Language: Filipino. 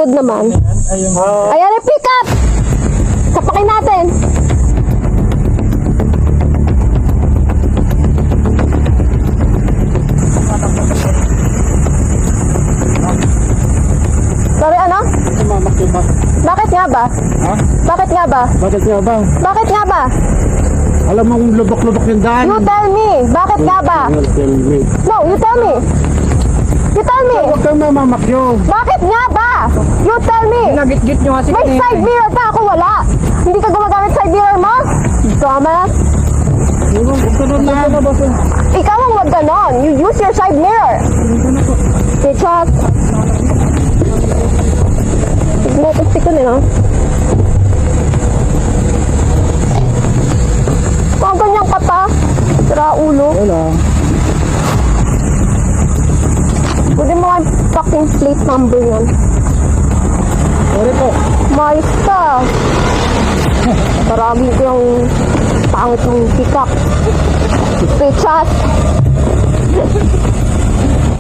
good naman. Ayan yung pick up! Sapakin natin. Sorry, ano? Bakit nga ba? Ha? Bakit nga ba? Bakit nga ba? Bakit nga ba? Alam mo kung lubok-lubok yung daan. You tell me. Bakit nga ba? Tell me. No, you tell me. You tell me. Huwag kang mamamakyo. Bakit nga ba? You tell me. Nagit-git nyo kasi May side mirror ka, ako wala. Hindi ka gumagamit side mirror mo? Dumbass. Huwag ka doon na. Ikaw ang wag ganon. You use your side mirror. Bitches. Tignan ko nila. Mga ganyang kata. Sira ulo. Wala. Pwede mo ang fucking plate number yan. Sorry po. Mais ka. Marami ko yung pangit ng pick up. Bitches.